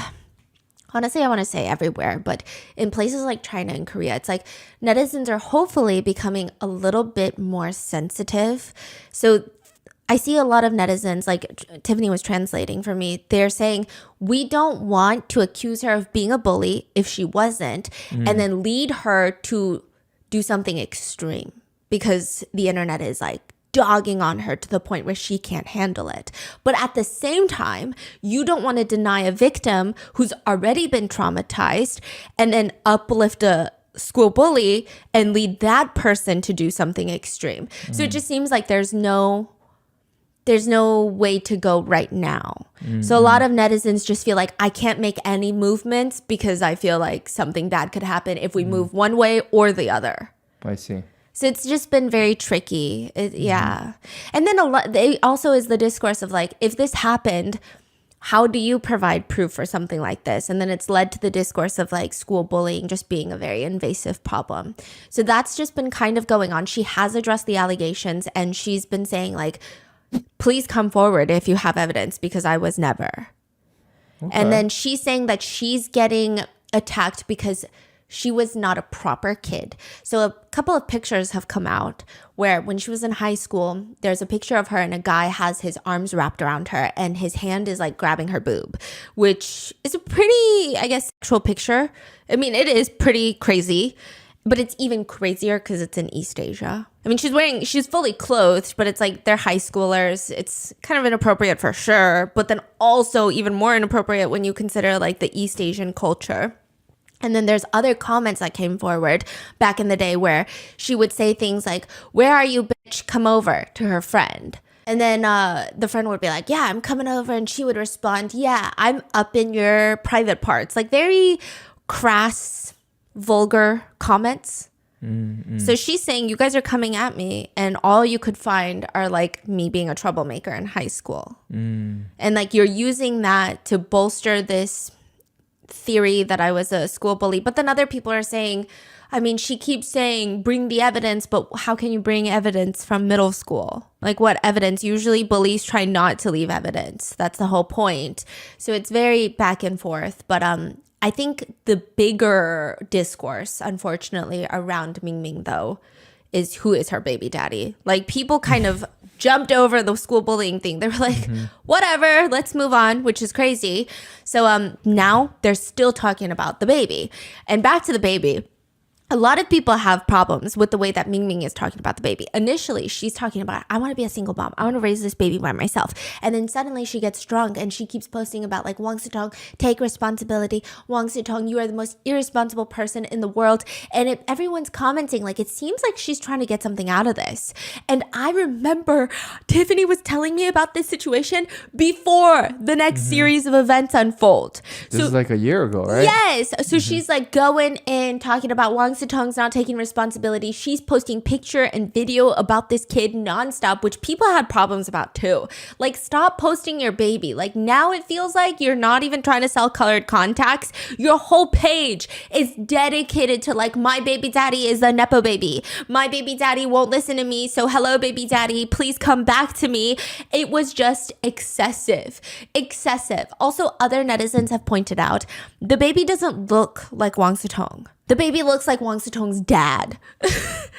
honestly, I want to say everywhere, but in places like China and Korea, it's like netizens are hopefully becoming a little bit more sensitive. So I see a lot of netizens, like Tiffany was translating for me, they're saying, we don't want to accuse her of being a bully if she wasn't, and then lead her to do something extreme because the internet is like dogging on her to the point where she can't handle it. But at the same time, you don't want to deny a victim who's already been traumatized and then uplift a school bully and lead that person to do something extreme. So it just seems like there's no way to go right now. So a lot of netizens just feel like I can't make any movements because I feel like something bad could happen if we move one way or the other. I see. So it's just been very tricky. Yeah. And then they also is the discourse of like, if this happened, how do you provide proof for something like this? And then it's led to the discourse of like school bullying just being a very invasive problem. So that's just been kind of going on. She has addressed the allegations and she's been saying like, please come forward if you have evidence because I was never. Okay. And then she's saying that she's getting attacked because she was not a proper kid. So a couple of pictures have come out where when she was in high school, there's a picture of her and a guy has his arms wrapped around her and his hand is like grabbing her boob, which is a pretty, I guess, sexual picture. I mean, it is pretty crazy, but it's even crazier because it's in East Asia. I mean, she's fully clothed, but it's like they're high schoolers. It's kind of inappropriate for sure, but then also even more inappropriate when you consider like the East Asian culture. And then there's other comments that came forward back in the day where she would say things like, where are you, bitch? Come over, to her friend. And then the friend would be like, yeah, I'm coming over. And she would respond, yeah, I'm up in your private parts. Like very crass, vulgar comments. So she's saying, you guys are coming at me and all you could find are like me being a troublemaker in high school. And like you're using that to bolster this theory that I was a school bully. But then other people are saying, I mean, she keeps saying, bring the evidence, but how can you bring evidence from middle school? Like what evidence? Usually bullies try not to leave evidence. That's the whole point. So it's very back and forth. But I think the bigger discourse, unfortunately, around Ming Ming, though, is who is her baby daddy. Like people kind of jumped over the school bullying thing. They were like, whatever, let's move on, which is crazy. So now they're still talking about the baby. And back to the baby. A lot of people have problems with the way that Ming Ming is talking about the baby. Initially, she's talking about, I want to be a single mom. I want to raise this baby by myself. And then suddenly she gets drunk and she keeps posting about like, Wang Sitong, take responsibility. Wang Sitong, you are the most irresponsible person in the world. And everyone's commenting, like, it seems like she's trying to get something out of this. And I remember Tiffany was telling me about this situation before the next series of events unfold. This is like a year ago, right? Yes. So she's like going in talking about Wang Sitong's not taking responsibility. She's posting picture and video about this kid nonstop, which people had problems about too. Like, stop posting your baby. Like, now it feels like you're not even trying to sell colored contacts. Your whole page is dedicated to like, my baby daddy is a Nepo baby. My baby daddy won't listen to me. So hello, baby daddy, please come back to me. It was just excessive. Also, other netizens have pointed out the baby doesn't look like Wang Sitong. The baby looks like Wang Sitong's dad.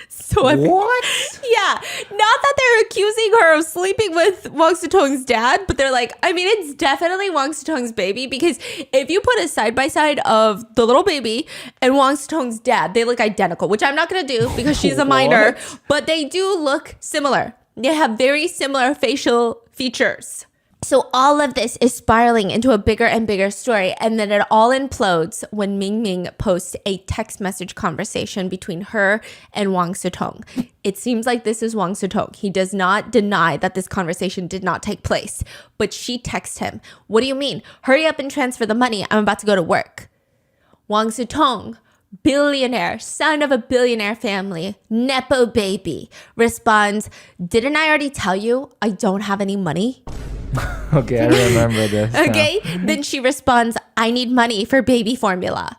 So What? Yeah. Not that they're accusing her of sleeping with Wang Sitong's dad, but they're like, I mean, it's definitely Wang Sitong's baby because if you put a side by side of the little baby and Wang Sitong's dad, they look identical, which I'm not going to do because she's a minor, but they do look similar. They have very similar facial features. So all of this is spiraling into a bigger and bigger story, and then it all implodes when Ming Ming posts a text message conversation between her and Wang Sitong. It seems like this is Wang Sitong. He does not deny that this conversation did not take place, but she texts him, what do you mean? Hurry up and transfer the money. I'm about to go to work. Wang Sitong, billionaire, son of a billionaire family, Nepo baby, responds, didn't I already tell you I don't have any money? Okay, I remember this. Okay, then she responds, I need money for baby formula.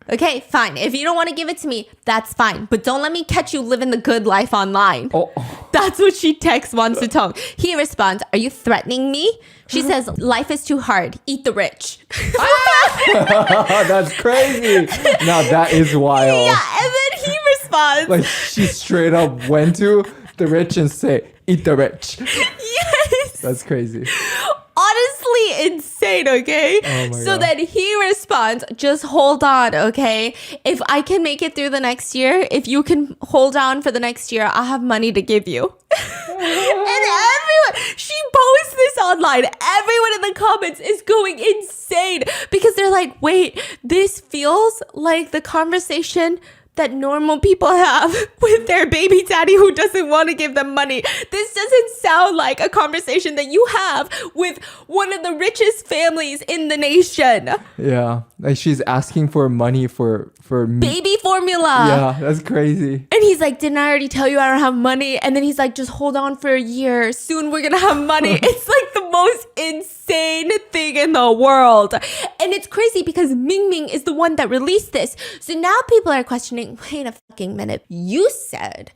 Okay, fine. If you don't want to give it to me, that's fine. But don't let me catch you living the good life online. Oh. That's what she texts Wang Sitong. He responds, are you threatening me? She says, life is too hard. Eat the rich. That's crazy. Now that is wild. Yeah, and then he responds. Like she straight up went to the rich and say, eat the rich. Yes. That's crazy. Honestly insane, okay? Oh my so God. then he responds, just hold on, okay? If I can make it through the next year, if you can hold on for the next year, I'll have money to give you. And everyone, she posts this online. Everyone in the comments is going insane because they're like, wait, this feels like the conversation that normal people have with their baby daddy who doesn't want to give them money. This doesn't sound like a conversation that you have with one of the richest families in the nation. Yeah. Like she's asking for money for Baby formula. Yeah, that's crazy. And he's like, didn't I already tell you I don't have money? And then he's like, just hold on for a year. Soon we're going to have money. It's like the most insane thing in the world. And it's crazy because Ming Ming is the one that released this. So now people are questioning, wait a fucking minute. You said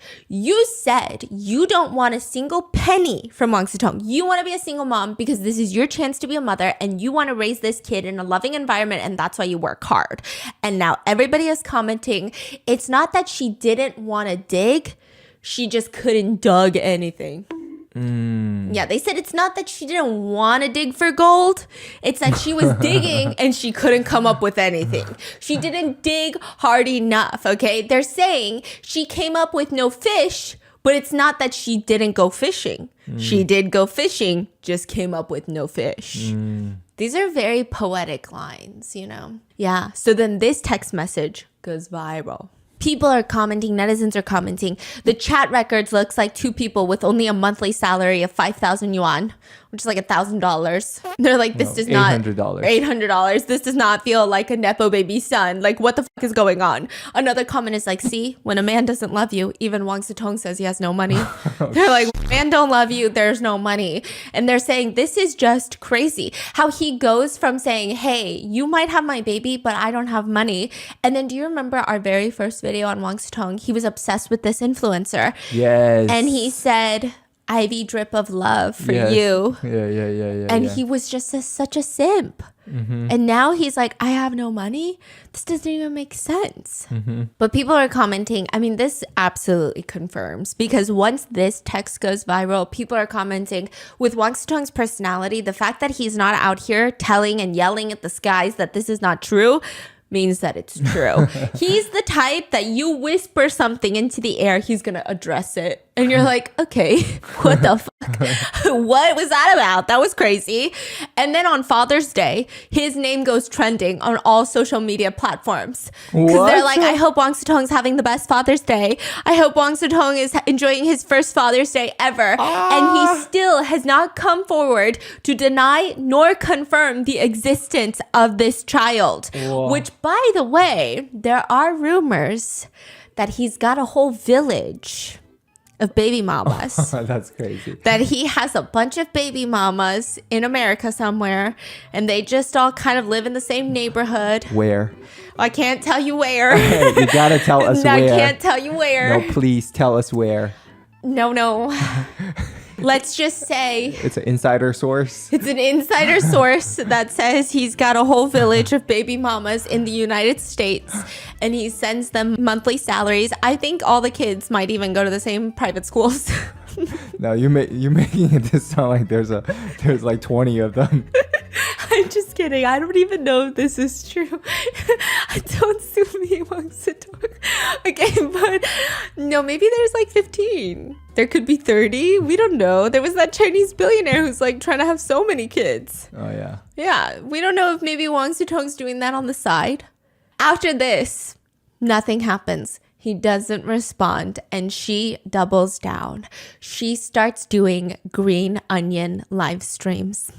you don't want a single penny from Wang Sitong. You want to be a single mom because this is your chance to be a mother and you want to raise this kid in a loving environment and that's why you work hard. And now everybody is commenting, it's not that she didn't want to dig, she just couldn't dug anything. Yeah, they said it's not that she didn't want to dig for gold. It's that she was digging and she couldn't come up with anything. She didn't dig hard enough, okay? They're saying she came up with no fish, but it's not that she didn't go fishing. She did go fishing, just came up with no fish. These are very poetic lines, you know? Yeah, so then this text message goes viral. People are commenting, netizens are commenting. The chat records looks like two people with only a monthly salary of 5,000 yuan, which is like $1,000. They're like, this does not $800. $800. This does not feel like a nepo baby son. Like, what the fuck is going on? Another comment is like, see, when a man doesn't love you, even Wang Sitong says he has no money. They're like, man don't love you, there's no money. And they're saying this is just crazy. How he goes from saying, hey, you might have my baby, but I don't have money. And then do you remember our very first video on Wang Sitong? He was obsessed with this influencer. Yes. And he said, IV drip of love for Yes. you. Yeah. And he was just such a simp. And now he's like, I have no money. This doesn't even make sense. But people are commenting. I mean, this absolutely confirms because once this text goes viral, people are commenting with Wang Sitong's personality, the fact that he's not out here telling and yelling at the skies that this is not true means that it's true. He's the type that you whisper something into the air, he's gonna address it. And you're like, okay, what the fuck? What was that about? That was crazy. And then on Father's Day, his name goes trending on all social media platforms. Because they're like, I hope Wang Sitong's having the best Father's Day. I hope Wang Sitong is enjoying his first Father's Day ever. And he still has not come forward to deny nor confirm the existence of this child. Which, by the way, there are rumors that he's got a whole village of baby mamas. That's crazy. That he has a bunch of baby mamas in America somewhere, and they just all kind of live in the same neighborhood. Where? I can't tell you where. Hey, you gotta tell us I where. can't tell you where. No, please tell us where. No. Let's just say It's an insider source. it's an insider source that says he's got a whole village of baby mamas in the United States and he sends them monthly salaries. I think all the kids might even go to the same private schools. No, you're making it sound like there's like 20 of them. I'm just kidding. I don't even know if this is true. Don't sue me, Wang Sitong. Okay, but no, maybe there's like 15. There could be 30. We don't know. There was that Chinese billionaire who's like trying to have so many kids. Oh yeah. Yeah, we don't know if maybe Wang Sitong's doing that on the side. After this, nothing happens. He doesn't respond and she doubles down. She starts doing green onion live streams.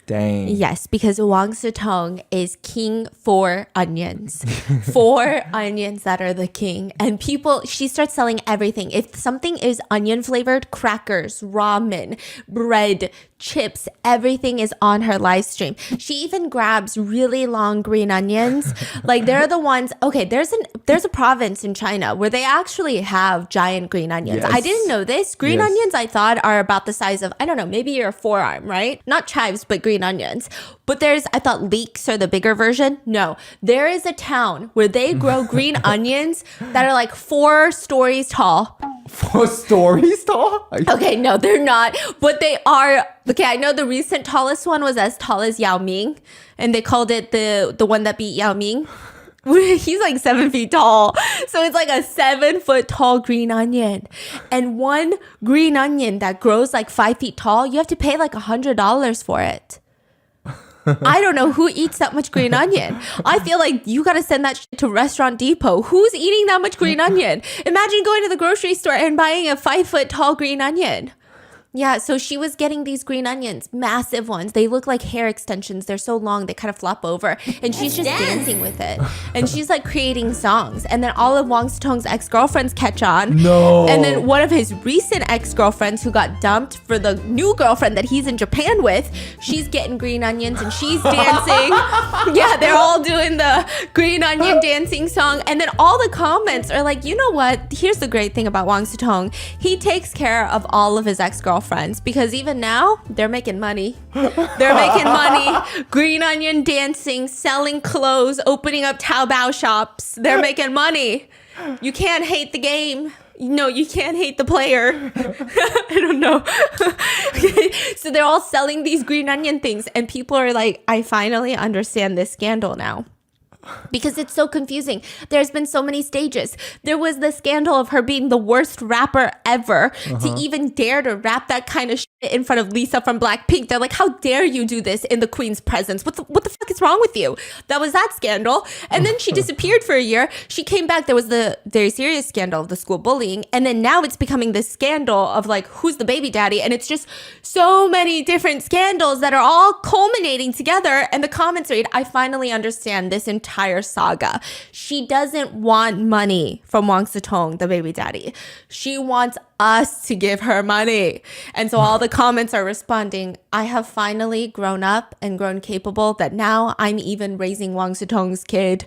Dang. Yes, because Wang Sitong is king for onions. For onions that are the king. And she starts selling everything. If something is onion flavored, crackers, ramen, bread, chips, everything is on her live stream. She even grabs really long green onions. Like they're the ones, okay, there's a province in China where they actually have giant green onions. Yes. I didn't know this. Green Yes. onions I thought are about the size of, I don't know, maybe your forearm, right? Not chives, but green onions. But I thought leeks are the bigger version. No, there is a town where they grow green onions that are like 4 stories tall. For stories tall? Okay, no, they're not. But they are. Okay, I know the recent tallest one was as tall as Yao Ming. And they called it the one that beat Yao Ming. He's like 7 feet tall. So it's like a 7 foot tall green onion. And one green onion that grows like 5 feet tall, you have to pay like $100 for it. I don't know who eats that much green onion. I feel like you got to send that shit to Restaurant Depot. Who's eating that much green onion? Imagine going to the grocery store and buying a 5 foot tall green onion. Yeah, so she was getting these green onions, massive ones. They look like hair extensions. They're so long, they kind of flop over. And she's just dancing with it. And she's like creating songs. And then all of Wang Sitong's ex-girlfriends catch on. No. And then one of his recent ex-girlfriends who got dumped for the new girlfriend that he's in Japan with, she's getting green onions and she's dancing. Yeah, they're all doing the green onion dancing song. And then all the comments are like, you know what? Here's the great thing about Wang Sitong. He takes care of all of his ex-girlfriends. Because even now they're making money. They're making money. Green onion dancing, selling clothes, opening up Taobao shops. They're making money. You can't hate the game. No, you can't hate the player. I don't know. Okay. So they're all selling these green onion things, and people are like, I finally understand this scandal now. Because it's so confusing. There's been so many stages. There was the scandal of her being the worst rapper ever to even dare to rap that kind of shit in front of Lisa from Blackpink. They're like, how dare you do this in the queen's presence? What the fuck is wrong with you? That was that scandal. And then she disappeared for a year. She came back. There was the very serious scandal of the school bullying. And then now it's becoming this scandal of like, who's the baby daddy? And it's just so many different scandals that are all culminating together. And the comments read, I finally understand this entire saga. She doesn't want money from Wang Sitong, the baby daddy. She wants us to give her money. And so all the comments are responding, I have finally grown up and grown capable that now I'm even raising Wang Sitong's kid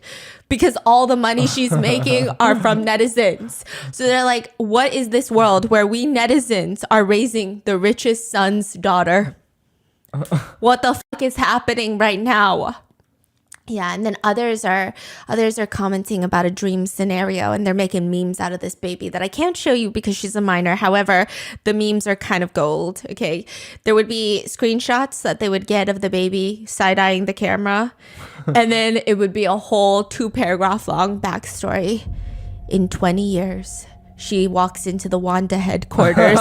because all the money she's making are from netizens. So they're like, what is this world where we netizens are raising the richest son's daughter? What the fuck is happening right now? Yeah, and then others are commenting about a dream scenario, and they're making memes out of this baby that I can't show you because she's a minor. However, the memes are kind of gold, okay? There would be screenshots that they would get of the baby side-eyeing the camera, and then it would be a whole 2-paragraph long backstory. In 20 years, she walks into the Wanda headquarters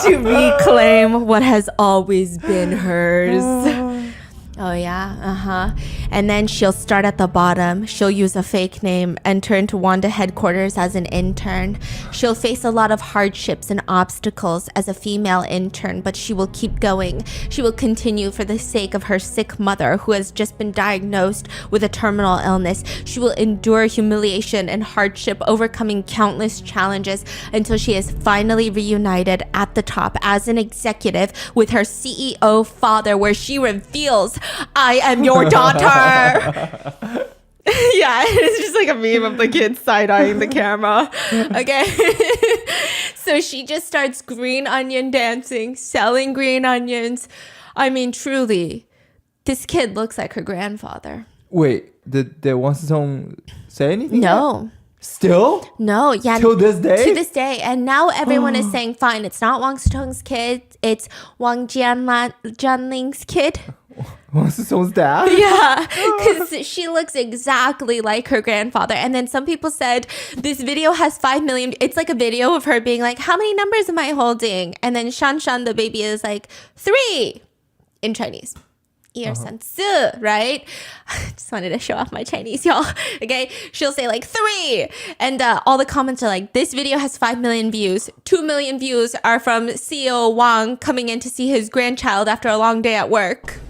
to reclaim what has always been hers. Oh, yeah. And then she'll start at the bottom. She'll use a fake name, enter into Wanda headquarters as an intern. She'll face a lot of hardships and obstacles as a female intern, but she will keep going. She will continue for the sake of her sick mother who has just been diagnosed with a terminal illness. She will endure humiliation and hardship, overcoming countless challenges until she is finally reunited at the top as an executive with her CEO father, where she reveals, I am your daughter. Yeah, it's just like a meme of the kid side-eyeing the camera. Okay. So she just starts green onion dancing, selling green onions. I mean, truly, this kid looks like her grandfather. Wait, did Wang Sitong say anything? No. Still? No, yeah. Till this day? To this day. And now everyone is saying, fine, it's not Wang Sitong's kid. It's Wang Jianling's kid. Wang Sitong's dad? Yeah, because she looks exactly like her grandfather. And then some people said this video has 5 million. It's like a video of her being like, how many numbers am I holding? And then Shan Shan, the baby, is like, 3 in Chinese. 1, 2, 3, right? I just wanted to show off my Chinese, y'all. Okay, she'll say like 3, and all the comments are like, this video has 5 million views. 2 million views are from CEO Wang coming in to see his grandchild after a long day at work.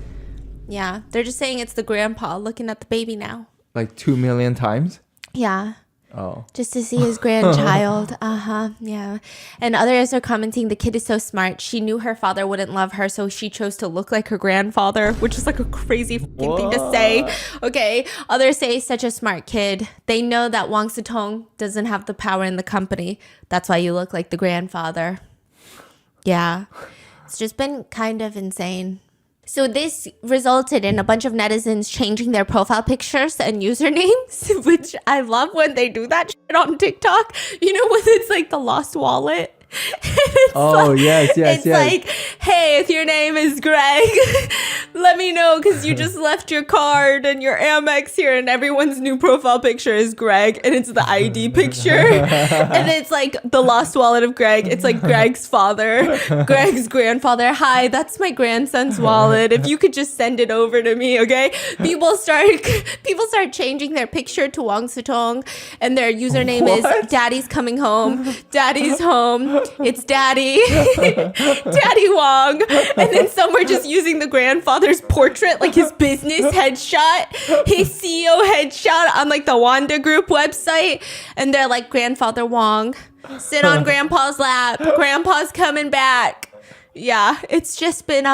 Yeah, they're just saying it's the grandpa looking at the baby now. Like 2 million times? Yeah. Oh. Just to see his grandchild. Yeah. And others are commenting, the kid is so smart. She knew her father wouldn't love her, so she chose to look like her grandfather, which is like a crazy fucking thing to say. Okay. Others say, such a smart kid. They know that Wang Sitong doesn't have the power in the company. That's why you look like the grandfather. Yeah. It's just been kind of insane. So this resulted in a bunch of netizens changing their profile pictures and usernames, which I love when they do that shit on TikTok. You know, when it's like the lost wallet. Oh, yes. It's like, hey, if your name is Greg, let me know because you just left your card and your Amex here, and everyone's new profile picture is Greg, and it's the ID picture. And it's like the lost wallet of Greg. It's like Greg's father, Greg's grandfather. Hi, that's my grandson's wallet. If you could just send it over to me, okay? People start changing their picture to Wang Sutong, and their username is Daddy's coming home. Daddy's home. It's Daddy. Daddy Wong. And then some were just using the grandfather's portrait, like his business headshot, his CEO headshot on like the Wanda Group website. And they're like, Grandfather Wong, sit on Grandpa's lap. Grandpa's coming back. Yeah, it's just been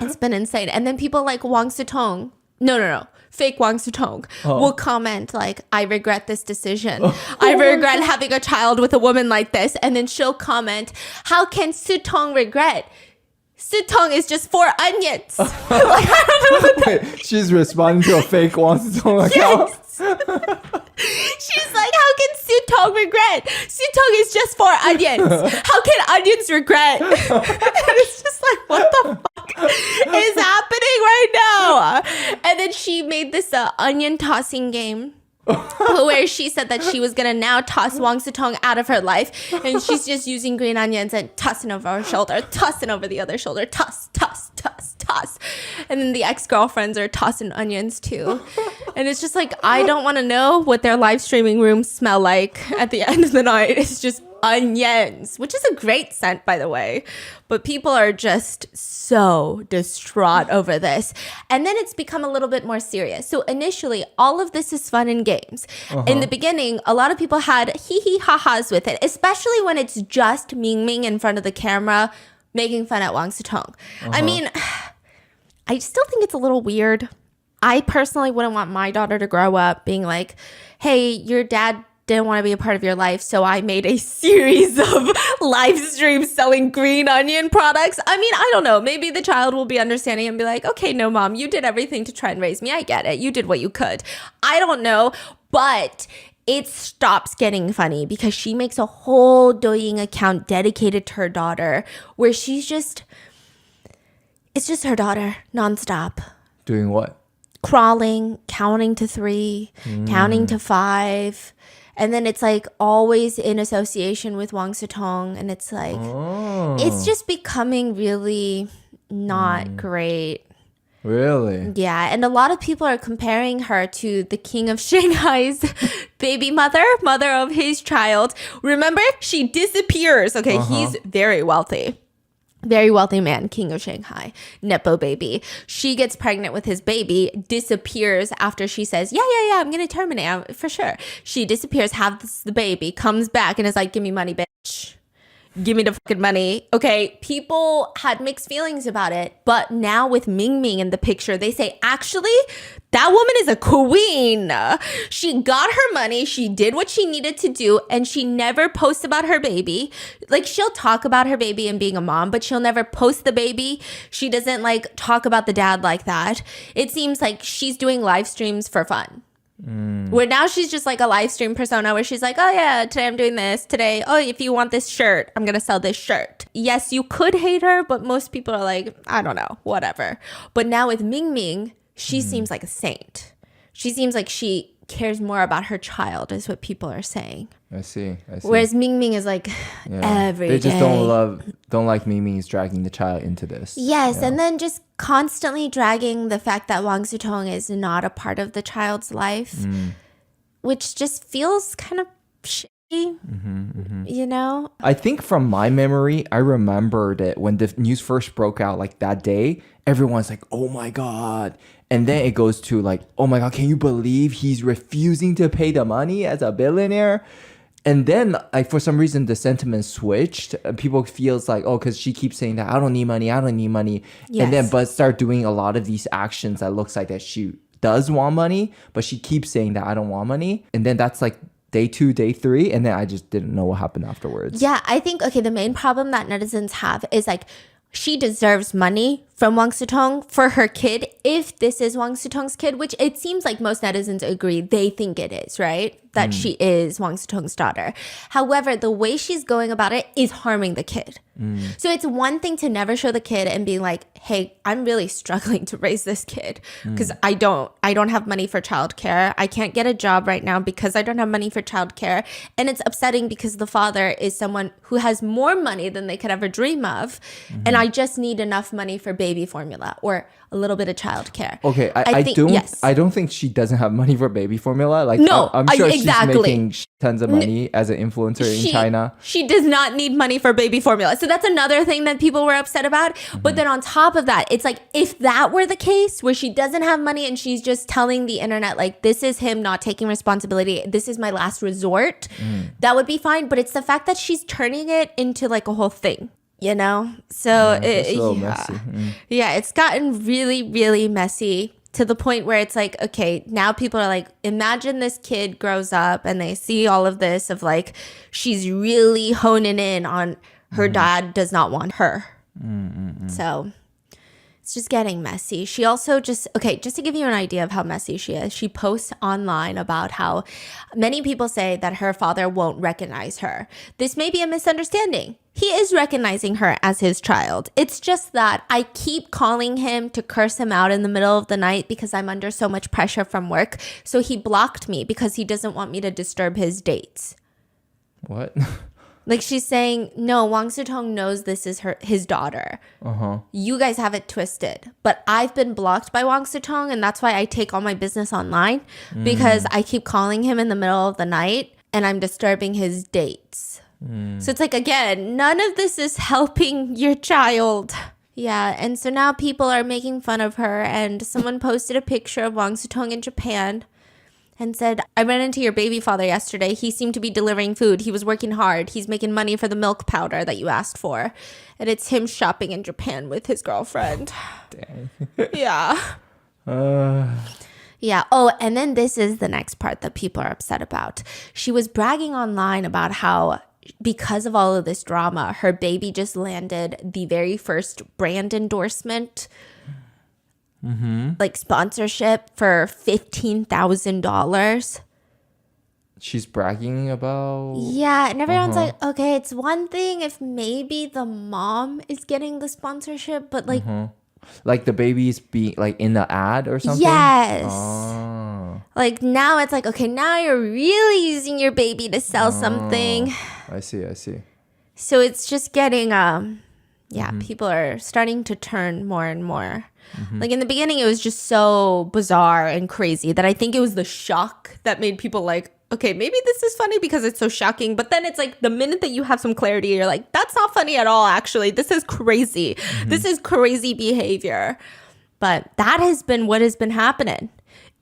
it's been insane. And then people like Wang Sutong. No. Fake Wang Sutong will comment like, I regret this decision. I regret having a child with a woman like this. And then she'll comment, how can Sutong regret? Sutong is just 4 onions. Like, I don't know what that Wait, she's responding to a fake Wang Sutong account. She's like, how can Sutong regret? Sutong is just 4 onions. How can onions regret? And it's just like, what the fuck is happening right now? And then she made this onion tossing game. Where she said that she was gonna now toss Wang Sutong out of her life, and she's just using green onions and tossing over her shoulder, tossing over the other shoulder, toss, and then the ex-girlfriends are tossing onions too, and it's just like, I don't want to know what their live streaming rooms smell like at the end of the night. It's just onions, which is a great scent, by the way, but people are just so distraught over this. And then it's become a little bit more serious. So initially, all of this is fun and games. In the beginning, a lot of people had hee ha-has with it, especially when it's just Ming Ming in front of the camera making fun at Wang Sutong. I mean, I still think it's a little weird. I personally wouldn't want my daughter to grow up being like, hey, your dad didn't want to be a part of your life, so I made a series of live streams selling green onion products. I mean, I don't know. Maybe the child will be understanding and be like, okay, no, mom, you did everything to try and raise me. I get it. You did what you could. I don't know. But it stops getting funny because she makes a whole Douyin account dedicated to her daughter where it's just her daughter nonstop. Doing what? Crawling, counting to 3, counting to 5. And then it's like always in association with Wang Sutong. And it's like, it's just becoming really not great. Really? Yeah. And a lot of people are comparing her to the king of Shanghai's baby mother of his child. Remember, she disappears. Okay, he's very wealthy. Very wealthy man, king of Shanghai, Nepo baby. She gets pregnant with his baby, disappears after she says, yeah, I'm going to terminate for sure. She disappears, has the baby, comes back and is like, give me money, bitch. Give me the fucking money. Okay, people had mixed feelings about it, but now with Ming Ming in the picture, they say, actually, that woman is a queen. She got her money, she did what she needed to do, and she never posts about her baby. Like, she'll talk about her baby and being a mom, but she'll never post the baby. She doesn't, like, talk about the dad like that. It seems like she's doing live streams for fun. Where now she's just like a live stream persona where she's like, oh yeah, today I'm doing this. Today, oh, if you want this shirt, I'm going to sell this shirt. Yes, you could hate her, but most people are like, I don't know, whatever. But now with Ming Ming, she seems like a saint. She seems like she cares more about her child is what people are saying. I see. Whereas Ming Ming is like every day. They just don't like Ming Ming is dragging the child into this. Yes, and then just constantly dragging the fact that Wang Sutong is not a part of the child's life, which just feels kind of shitty, you know? I think from my memory, I remembered it when the news first broke out, like that day, everyone's like, oh my God. And then it goes to like, oh my God, can you believe he's refusing to pay the money as a billionaire? And then like for some reason the sentiment switched. People feels like, oh, because she keeps saying that I don't need money. Yes. And then but start doing a lot of these actions that looks like that she does want money, but she keeps saying that I don't want money. And then that's like day 2, day 3, and then I just didn't know what happened afterwards. Yeah, I think, okay, the main problem that netizens have is like, she deserves money from Wang Sutong for her kid, if this is Wang Sutong's kid, which it seems like most netizens agree they think it is, right? That she is Wang Sutong's daughter. However, the way she's going about it is harming the kid. So it's one thing to never show the kid and be like, hey, I'm really struggling to raise this kid because I don't have money for childcare. I can't get a job right now because I don't have money for childcare. And it's upsetting because the father is someone who has more money than they could ever dream of. And I just need enough money for baby formula or a little bit of childcare. Okay, yes. I don't think she doesn't have money for baby formula. Like, No, I'm sure exactly. she's making tons of money as an influencer in China. She does not need money for baby formula. So that's another thing that people were upset about. But then on top of that, it's like, if that were the case where she doesn't have money and she's just telling the internet, like, this is him not taking responsibility, this is my last resort, that would be fine. But it's the fact that she's turning it into like a whole thing. You know, so It's a little messy. Yeah, it's gotten really, really messy to the point where it's like, okay, now people are like, imagine this kid grows up and they see all of this of like, she's really honing in on her dad does not want her. So it's just getting messy. She also just to give you an idea of how messy she is, she posts online about how many people say that her father won't recognize her. This may be a misunderstanding. He is recognizing her as his child. It's just that I keep calling him to curse him out in the middle of the night because I'm under so much pressure from work. So he blocked me because he doesn't want me to disturb his dates. What? Like, she's saying, no, Wang Sutong knows this is his daughter. You guys have it twisted. But I've been blocked by Wang Sutong, and that's why I take all my business online, because I keep calling him in the middle of the night, and I'm disturbing his dates. So it's like, again, none of this is helping your child. Yeah, and so now people are making fun of her, and someone posted a picture of Wang Sutong in Japan and said, I ran into your baby father yesterday. He seemed to be delivering food. He was working hard. He's making money for the milk powder that you asked for. And it's him shopping in Japan with his girlfriend. Dang. Yeah. Yeah. Oh, and then this is the next part that people are upset about. She was bragging online about how, because of all of this drama, her baby just landed the very first brand endorsement, like sponsorship for $15,000. She's bragging about... Yeah, and everyone's like, okay, it's one thing if maybe the mom is getting the sponsorship, but like... Like the baby's being like in the ad or something? Yes. Oh. Like now it's like, okay, now you're really using your baby to sell something. I see. So it's just getting, people are starting to turn more and more. Like in the beginning, it was just so bizarre and crazy that I think it was the shock that made people like, okay, maybe this is funny because it's so shocking. But then it's like the minute that you have some clarity, you're like, that's not funny at all, actually. This is crazy. This is crazy behavior. But that has been what has been happening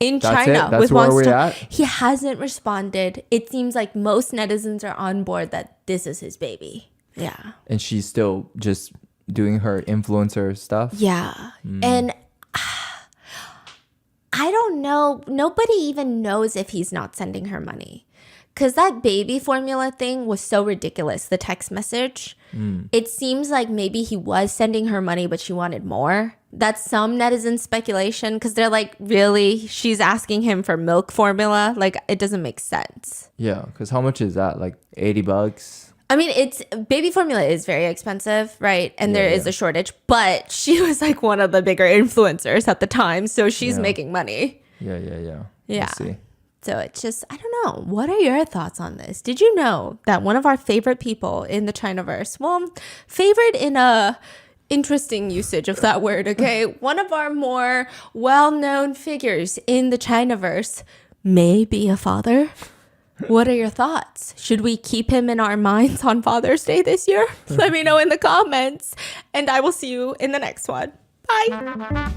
in China with Wang Sutong. He hasn't responded. It seems like most netizens are on board that this is his baby. Yeah. And she's still just doing her influencer stuff? Yeah. And I don't know. Nobody even knows if he's not sending her money. Because that baby formula thing was so ridiculous, the text message. It seems like maybe he was sending her money, but she wanted more. That's some netizen speculation because they're like, really? She's asking him for milk formula? Like, it doesn't make sense. Yeah, because how much is that? Like $80? I mean, baby formula is very expensive, right? And there is a shortage, but she was like one of the bigger influencers at the time, so she's making money. Yeah. Yeah. I see. So it's just, I don't know. What are your thoughts on this? Did you know that one of our favorite people in the Chinaverse, well, favorite in a interesting usage of that word, okay? One of our more well-known figures in the Chinaverse may be a father? What are your thoughts? Should we keep him in our minds on Father's Day this year? Let me know in the comments. And I will see you in the next one. Bye.